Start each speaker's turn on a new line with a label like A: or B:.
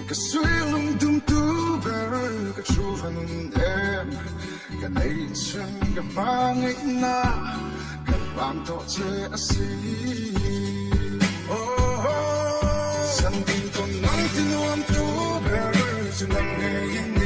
A: Cái suy lung tung tu bờ cái chu văn em cái này chân cái mang ấy na cái bám thọ chế asi oh oh san tin con nắng tin on tu bờ chân nắng ngày